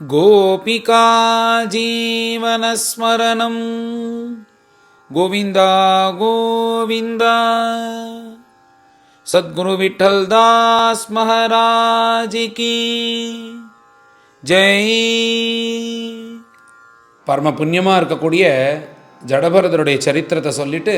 गोपिका जीवनस्मरणं गोविन्दा गोविन्दा। सद्गुरु विठ्ठलदास महाराज की ஜெய். பரம புண்ணியமாக இருக்கக்கூடிய ஜடபரதனுடைய சரித்திரத்தை சொல்லிட்டு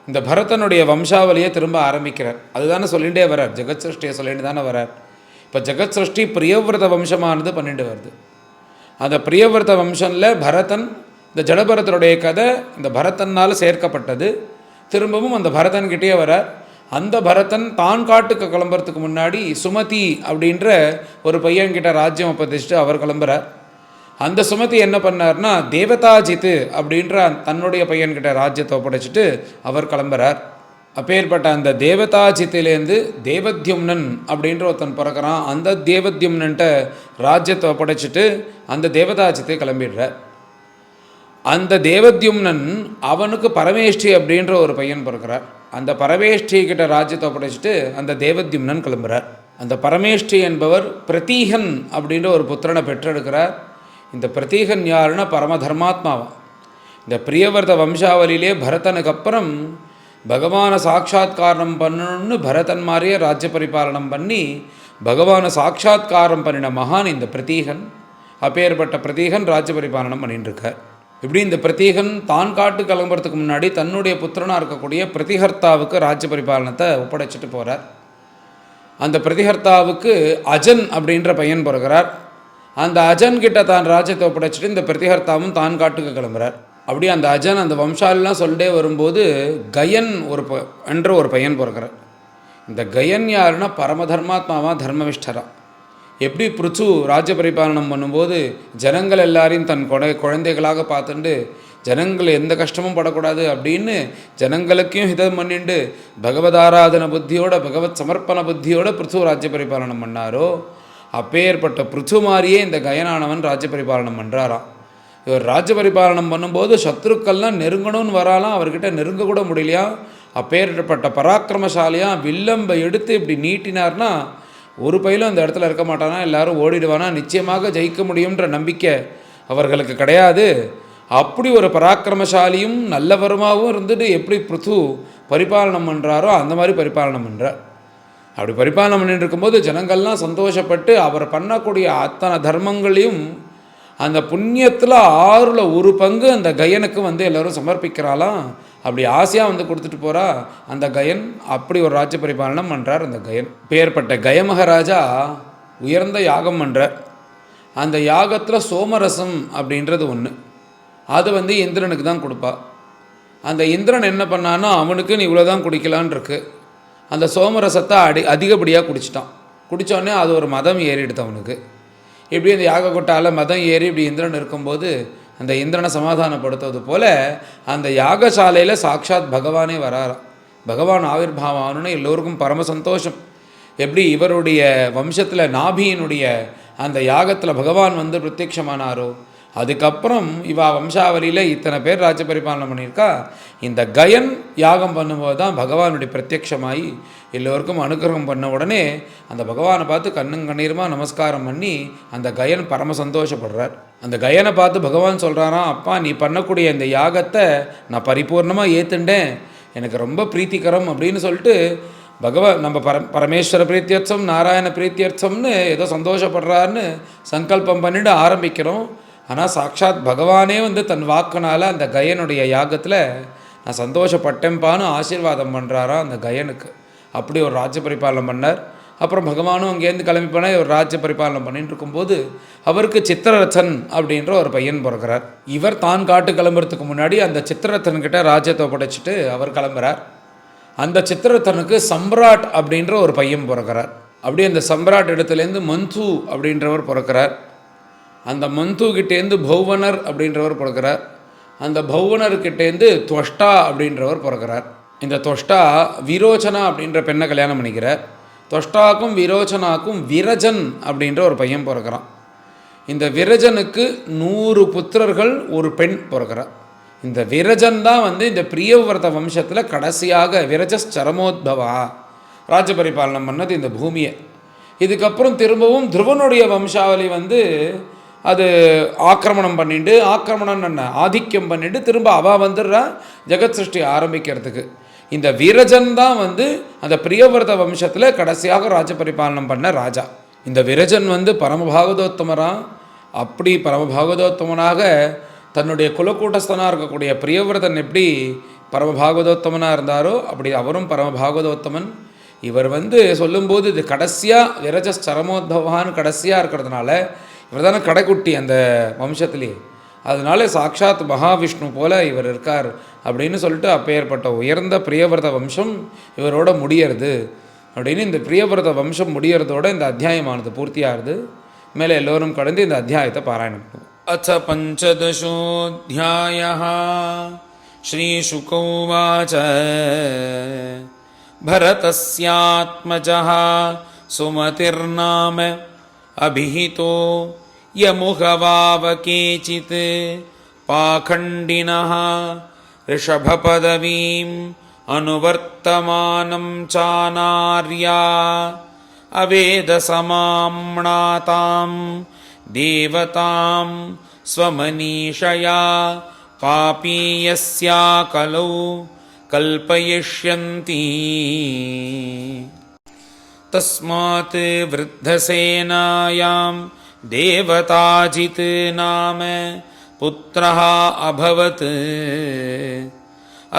இந்த பரதனுடைய வம்சாவளியை திரும்ப ஆரம்பிக்கிறார். அதுதானே சொல்லிகிட்டே வர்றார், ஜெகத் சிருஷ்டியை சொல்லிட்டு தானே வர்றார். இப்போ ஜெகத் சிருஷ்டி பிரியவிரத வம்சமானது பண்ணிட்டு வருது. அந்த பிரியவிரத வம்சனில் பரதன், இந்த ஜடபரதனுடைய கதை இந்த பரதனால் சேர்க்கப்பட்டது. திரும்பவும் அந்த பரதன்கிட்டே வரார். அந்த பரதன் தான் காட்டுக்கு கிளம்புறதுக்கு முன்னாடி சுமதி அப்படின்ற ஒரு பையன்கிட்ட ராஜ்யம் ஒப்படைச்சிட்டு அவர் கிளம்புறார். அந்த சுமதி என்ன பண்ணார்னா தேவதாஜித்து அப்படின்ற தன்னுடைய பையன்கிட்ட ராஜ்யத்தை ஒப்படைச்சிட்டு அவர் கிளம்புறார். அப்பேற்பட்ட அந்த தேவதாஜித்திலேருந்து தேவத்யும்னன் அப்படின்ற ஒருத்தன் பிறக்கிறான். அந்த தேவத்யும்னன்ட்ட ராஜ்யத்தை ஒப்படைச்சிட்டு அந்த தேவதாஜித்தை கிளம்பிடுறார். அந்த தேவத்யும்னன் அவனுக்கு பரமேஷ்டி அப்படின்ற ஒரு பையன் பிறக்கிறார். அந்த பரமேஷ்டி கிட்ட ராஜ்யத்தை ஒப்படைச்சிட்டு அந்த தேவத்யும்னன் கிளம்புறார். அந்த பரமேஷ்டி என்பவர் பிரதீகன் அப்படின்ற ஒரு புத்திரனை பெற்றெடுக்கிறார். இந்த பிரதீகன் யாருன்னா பரம தர்மாத்மாவான். இந்த பிரியவர்த வம்சாவளியிலே பரதனுக்கு அப்புறம் பகவானை சாட்சாத்காரம் பண்ணணும்னு பரதன் மாதிரியே ராஜ்ய பரிபாலனம் பண்ணி பகவானை சாட்சாத்காரம் பண்ணின மகான் இந்த பிரதீகன். அப்பேற்பட்ட பிரதீகன் ராஜ்ய பரிபாலனம் பண்ணிட்டு இருக்கார். இப்படி இந்த பிரதீகன் தான் காட்டு கிளம்புறதுக்கு முன்னாடி தன்னுடைய புத்திரனாக இருக்கக்கூடிய பிரதிஹர்த்தாவுக்கு ராஜ்ய பரிபாலனத்தை ஒப்படைச்சிட்டு போகிறார். அந்த பிரதிஹர்த்தாவுக்கு அஜன் அப்படின்ற பையன் பிறகுறார். அந்த அஜன்கிட்ட தான் ராஜ்யத்தை ஒப்படைச்சிட்டு இந்த பிரதிஹர்த்தாவும் தான் காட்டுக்கு கிளம்புறார். அப்படி அந்த அஜன் அந்த வம்சாலெலாம் சொல்லிட்டே வரும்போது கயன் என்ற ஒரு பையன் பிறக்கிறார். இந்த கயன் யாருன்னா பரம தர்மாத்மாவாக தர்மவிஷ்டரா. எப்படி பிருச்சு ராஜ்ய பரிபாலனம் பண்ணும்போது ஜனங்கள் எல்லாரையும் தன் குழந்தைகளாக பார்த்துட்டு ஜனங்கள் எந்த கஷ்டமும் படக்கூடாது அப்படின்னு ஜனங்களுக்கும் ஹிதம் பண்ணிட்டு பகவதாராதன புத்தியோட பகவத் சமர்ப்பண புத்தியோட பிருச்சு ராஜ்ய பரிபாலனம் பண்ணாரோ அப்பேற்பட்ட பிருச்சு மாதிரியே இந்த கயனானவன் ராஜ்ய பரிபாலனம் பண்ணுறாராம். இவர் ராஜ்ய பரிபாலனம் பண்ணும்போது சத்ருக்கள்லாம் நெருங்கணும்னு வராலாம், அவர்கிட்ட நெருங்க கூட முடியலையா. அப்பேற்பட்ட பராக்கிரமசாலியாக வில்லம்பை எடுத்து இப்படி நீட்டினார்னா ஒரு பயிலும் அந்த இடத்துல இருக்க மாட்டானா, எல்லாரும் ஓடிடுவானா, நிச்சயமாக ஜெயிக்க முடியுன்ற நம்பிக்கை அவர்களுக்கு கிடையாது. அப்படி ஒரு பராக்கிரமசாலியும் நல்லவருமாகவும் இருந்துட்டு எப்படி பிருத்து பரிபாலனம் பண்ணுறாரோ அந்த மாதிரி பரிபாலனம் பண்ணுறார். அப்படி பரிபாலனம் பண்ணிட்டு இருக்கும்போது ஜனங்கள்லாம் சந்தோஷப்பட்டு அவர் பண்ணக்கூடிய அத்தனை தர்மங்களையும் அந்த புண்ணியத்தில் 1/6 அந்த கயனுக்கு எல்லோரும் சமர்ப்பிக்கிறாளாம். அப்படி ஆசையாக கொடுத்துட்டு போகிறா அந்த கயன். அப்படி ஒரு ராஜ்ய பரிபாலனம் பண்ணுறார் அந்த கயன். பேர்பட்ட கயமகராஜா உயர்ந்த யாகம் பண்ணுறார். அந்த யாகத்தில் சோமரசம் அப்படின்றது ஒன்று, அது இந்திரனுக்கு தான் கொடுப்பா. அந்த இந்திரன் என்ன பண்ணான்னா அவனுக்கு நீ இவ்வளோ தான் குடிக்கலான் இருக்கு. அந்த சோமரசத்தை அதிகப்படியாக குடிச்சிட்டான். குடித்தோடனே அது ஒரு மதம் ஏறிடுது அவனுக்கு. இப்படி அந்த யாக கொட்டால் மதம் ஏறி இப்படி இந்திரன் இருக்கும்போது அந்த இந்திரனை சமாதானப்படுத்துவது போல் அந்த யாகசாலையில் சாட்சாத் பகவானே வராராம். பகவான் ஆவிர்பாவானு எல்லோருக்கும் பரம சந்தோஷம். எப்படி இவருடைய வம்சத்தில் நாபியினுடைய அந்த யாகத்தில் பகவான் பிரத்யட்சமானாரோ அதுக்கப்புறம் இவா வம்சாவளியில் இத்தனை பேர் ராஜ்ய பரிபாலனம் பண்ணியிருக்கா. இந்த கயன் யாகம் பண்ணும்போது தான் பகவானுடைய பிரத்யட்சமாகி எல்லோருக்கும் அனுகிரகம் பண்ண உடனே அந்த பகவானை பார்த்து கண்ணும் கண்ணீருமா நமஸ்காரம் பண்ணி அந்த கயன் பரம சந்தோஷப்படுறார். அந்த கயனை பார்த்து பகவான் சொல்கிறாராம், அப்பா நீ பண்ணக்கூடிய இந்த யாகத்தை நான் பரிபூர்ணமாக ஏற்றுண்டேன், எனக்கு ரொம்ப பிரீத்திகரம் அப்படின்னு சொல்லிட்டு பகவான் நம்ம பரமேஸ்வர பிரீத்தியர்த்தம் நாராயண பிரீத்தியர்த்தம்னு ஏதோ சந்தோஷப்படுறாருன்னு சங்கல்பம் பண்ணிட்டு ஆரம்பிக்கிறோம். ஆனால் சாட்சாத் பகவானே தன் வாக்குனால் அந்த கயனுடைய யாகத்தில் நான் சந்தோஷப்பட்டேன்பான்னு ஆசீர்வாதம் பண்ணுறாராம் அந்த கயனுக்கு. அப்படி ஒரு ராஜ்ய பரிபாலனம் பண்ணார். அப்புறம் பகவானும் அங்கேருந்து கிளம்பி போனால் ஒரு ராஜ்ய பரிபாலனம் பண்ணிட்டு இருக்கும்போது அவருக்கு சித்திரரதன் அப்படின்ற ஒரு பையன் பிறக்கிறார். இவர் தான் காட்டு கிளம்புறதுக்கு முன்னாடி அந்த சித்திரரதன்கிட்ட ராஜ்யத்தை படைச்சிட்டு அவர் கிளம்புறார். அந்த சித்திரரதனுக்கு சம்ராட் அப்படின்ற ஒரு பையன் பிறக்கிறார். அப்படி அந்த சம்ராட் இடத்துலேருந்து மந்து அப்படின்றவர் பிறக்கிறார். அந்த மந்துக்கிட்டேருந்து பௌவனர் அப்படின்றவர் பிறக்கிறார். அந்த பௌவனர்கிட்டேருந்து துவஷ்டா அப்படின்றவர் பிறக்கிறார். இந்த துவஷ்டா விரோச்சனா அப்படின்ற பெண்ணை கல்யாணம் பண்ணிக்கிறார். துவஷ்டாக்கும் விரோச்சனாக்கும் விரஜன் அப்படின்ற ஒரு பையன் பிறக்கிறான். இந்த விரஜனுக்கு 100 புத்திரர்கள் ஒரு பெண் பிறக்கிறார். இந்த விரஜன் தான் இந்த பிரியவிரத வம்சத்தில் கடைசியாக விரஜரமோத்பவா ராஜ்ய பரிபாலனம் பண்ணது இந்த பூமியை. இதுக்கப்புறம் திரும்பவும் துருவனுடைய வம்சாவளி அது ஆக்கிரமணம் பண்ணிட்டு, ஆக்கிரமணம் என்ன ஆதிக்கம் பண்ணிட்டு திரும்ப அவள் வந்துடுறா ஜெகத் சிருஷ்டி ஆரம்பிக்கிறதுக்கு. இந்த விரஜன் தான் அந்த பிரியவிரத வம்சத்தில் கடைசியாக ராஜ பரிபாலனம் பண்ண ராஜா. இந்த விரஜன் பரமபாகவதோத்தமரா. அப்படி பரமபாகவதோத்தமனாக தன்னுடைய குலக்கூட்டஸ்தனாக இருக்கக்கூடிய பிரியவிரதன் எப்படி பரமபாகவதோத்தமனாக இருந்தாரோ அப்படி அவரும் பரமபாகவதோத்தமன். இவர் சொல்லும்போது இது கடைசியாக விரஜ சரமோத்பவான்னு கடைசியாக இருக்கிறதுனால இவர் தானே கடைக்குட்டி அந்த வம்சத்துலேயே. அதனால சாட்சாத் மகாவிஷ்ணு போல இவர் இருக்கார் அப்படின்னு சொல்லிட்டு அப்பேற்பட்ட உயர்ந்த பிரியவிரத வம்சம் இவரோட முடியறது அப்படின்னு இந்த பிரியவிரத வம்சம் முடியறதோட இந்த அத்தியாயமானது பூர்த்தியாகுது. மேலே எல்லோரும் கடந்து இந்த அத்தியாயத்தை பாராயணம் பண்ணுவோம். அச்ச பஞ்சதசோऽध्यायः ஸ்ரீசுக உவாச भरतस्यात्मजः सुमतिर्नाम अभिहितो यमुहवाव केचित् पाखण्डिनः ऋषभपदवीम् अनुवर्तमानं चानार्या अवेदसमाम्नातां देवतां स्वमनीषया पापीयस्या कलौ कल्पयिष्यन्ति। तस्मात् वृद्धसेनायां देवताजित् नाम पुत्रः अभवत्।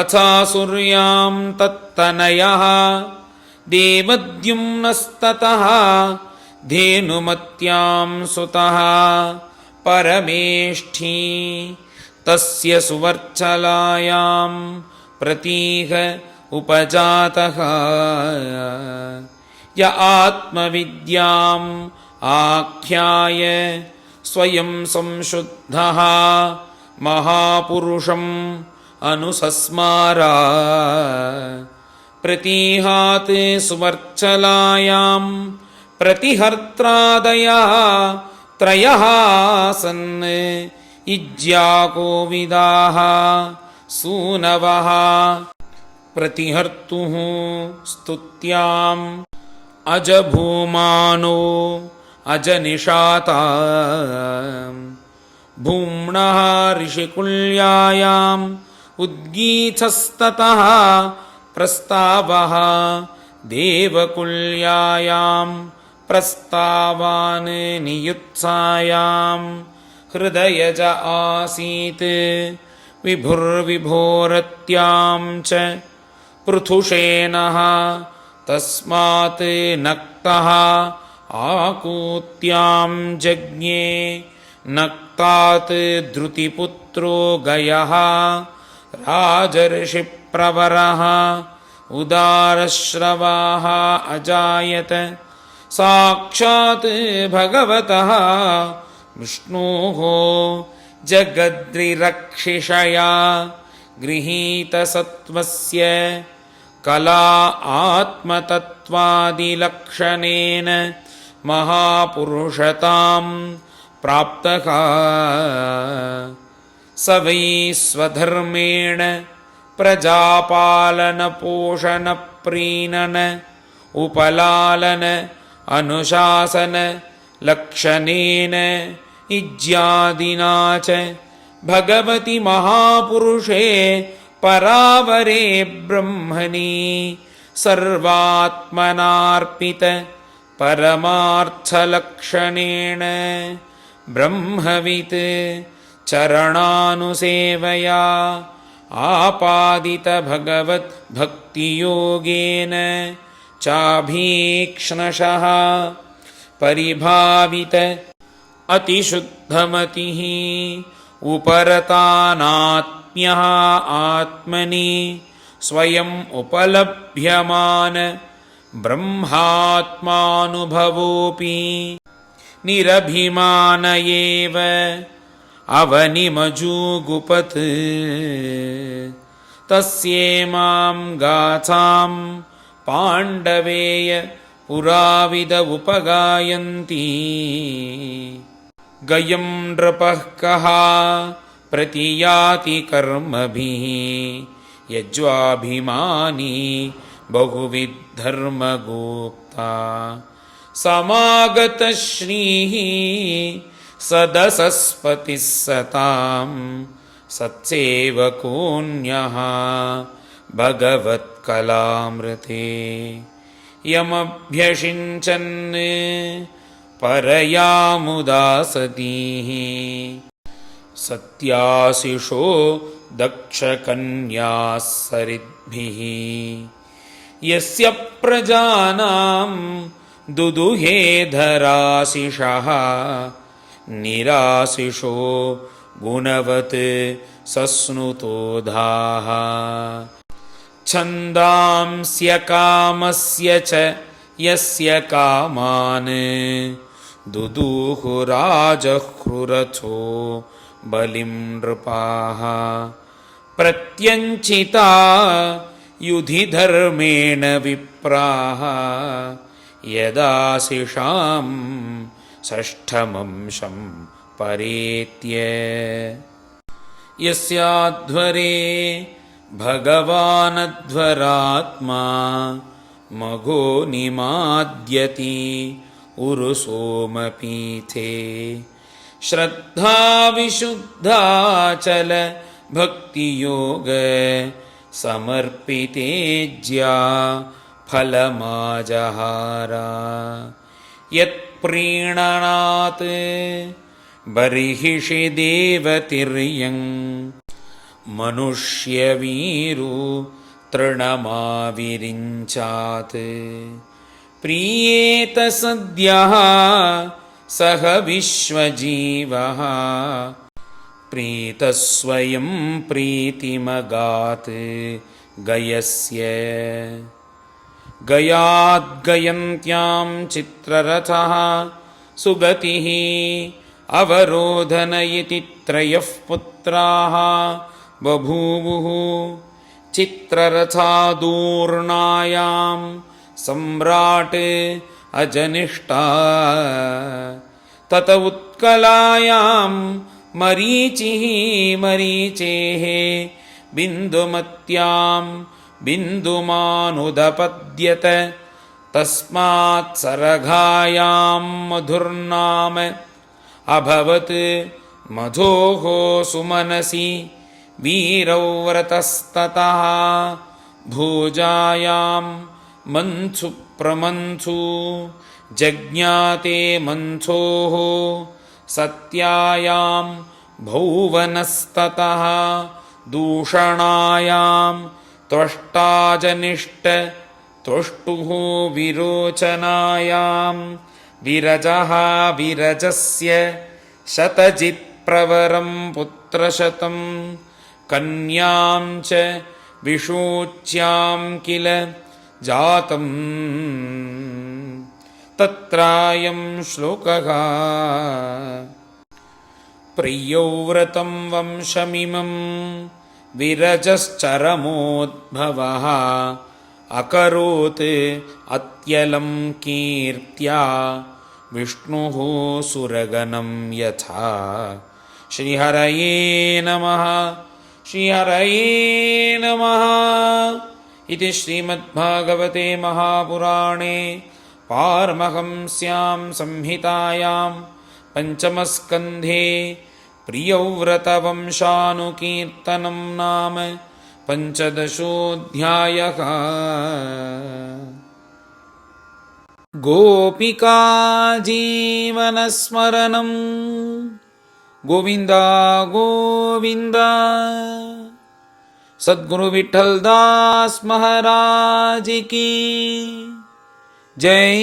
अथासुर्यां तत्तनयः देवद्युम्नस्ततः धेनुमत्यां सुतः परमेष्ठी तस्य सुवर्चलायां प्रतीह उपजातः। य आत्मविद्याम् आख्याय स्वयं संशुद्धः महापुरुषम् अनुसस्मारा। प्रतीहात् सुवर्चलायां प्रतिहर्त्रादयः त्रयः सन् इज्याकोविदाः सूनवः। प्रतिहर्तुः स्तुत्याम् अजभूमानो अजनिषाता। भूम्नः ऋषिकुल्यायाम् उद्गीतस्ततः प्रस्तावः देवकुल्यायां प्रस्तावान् नियुत्सायां हृदयज आसीत् विभुर्विभोरत्यां च पृथुषेणः। तस्मात् नक्तः आकूत्यां जज्ञे नक्तात् धृतिपुत्रो गयः राजर्षिप्रवरः उदारश्रवाः अजायत। साक्षात् भगवतः विष्णोः जगद्रिरक्षिषया गृहीतसत्त्वस्य कला आत्मतत्त्वादिलक्षणेन महापुरुषतां प्राप्तः। स वै स्वधर्मेण प्रजापालनपोषणप्रीणन उपलालन अनुशासन लक्षणेन इज्यादिना च भगवति महापुरुषे परावरे ब्रह्मणि सर्वात्मनार्पित परमार्थलक्षणेन ब्रह्मवित् चरणानुसेवया आपादित भगवत् भक्तियोगेन चाभीक्ष्णशः परिभावित अतिशुद्धमतिः उपरतानात्म्यः आत्मनि स्वयम् उपलभ्यमान ब्रह्मात्मानुभवोऽपि निरभिमान एव अवनिमजूगुपत्। तस्येमां गाथां पाण्डवेय पुराविद उपगायन्ति। गयं नृपः कः प्रतियाति कर्मभिः यज्वाभिमानी बहुविद्धर्मगोप्ता। समागतः श्रीः सदसस्पतिः सतां सत्सेवकोऽन्यः भगवत्कलामृते यमभ्यषिञ्चन् परया मुदा सतीः सत्याशिषो दक्षकन्याः सरिद्भिः यस्य प्रजानां दुदुहे धराशिषः निराशिषो गुणवत् सस्नुतोधाः छन्दांस्य कामस्य च यस्य कामान् दुदुहुराजह्रुरथो बलिं नृपाः प्रत्यञ्चिता युधि धर्मेण विप्राः यदाशिषां षष्ठमंशं परेत्य यस्याध्वरे भगवानध्वरात्मा मघो निमाद्यति उरुसोमपीठे श्रद्धा विशुद्धाचल भक्तियोग समर्पितेज्या फलमाजहारा यत्प्रीणनात् बर्हिषि देवतिर्यं मनुष्यवीरू तृणमाविरिञ्चात् प्रीयेत सद्यः सह विश्वजीवः प्रीतस्वयं प्रीतिमगात् गयस्य गयाद्गयन्त्यां चित्ररथः सुगतिः अवरोधन इति त्रयः पुत्राः बभूवुः चित्ररथादूर्णायां सम्राट् अजनिष्ठा तत उत्कलायां मरीचिः मरीचेः बिन्दुमत्यां बिन्दुमानुदपद्यत तस्मात् सरघायां मधुर्नाम अभवत् मधोः सुमनसि वीरव्रतस्ततः भोजायां मन्थु प्रमन्थु जज्ञाते मन्थोः सत्यायां भौवनस्ततः दूषणायां त्वष्टाजनिष्ठ त्वष्टुः विरोचनायां विरजः विरजस्य शतजित्प्रवरं पुत्रशतं कन्यां च विषूच्यां किल जातं तत्रायं श्लोकः प्रियव्रतं वंशमिमं विरजश्चरमोद्भवः अकरोत् अत्यलं कीर्त्या विष्णुः सुरगणं यथा श्रीहरये नमः श्रीहरये नमः इति श्रीमद्भागवते महापुराणे पारमहंस्यां संहितायां पञ्चमस्कन्धे प्रियव्रतवंशानुकीर्तनं नाम पञ्चदशोऽध्यायः। गोपिका जीवनस्मरणं गोविन्द गोविन्द। सद्गुरु विठ्ठलदास महाराज की जय।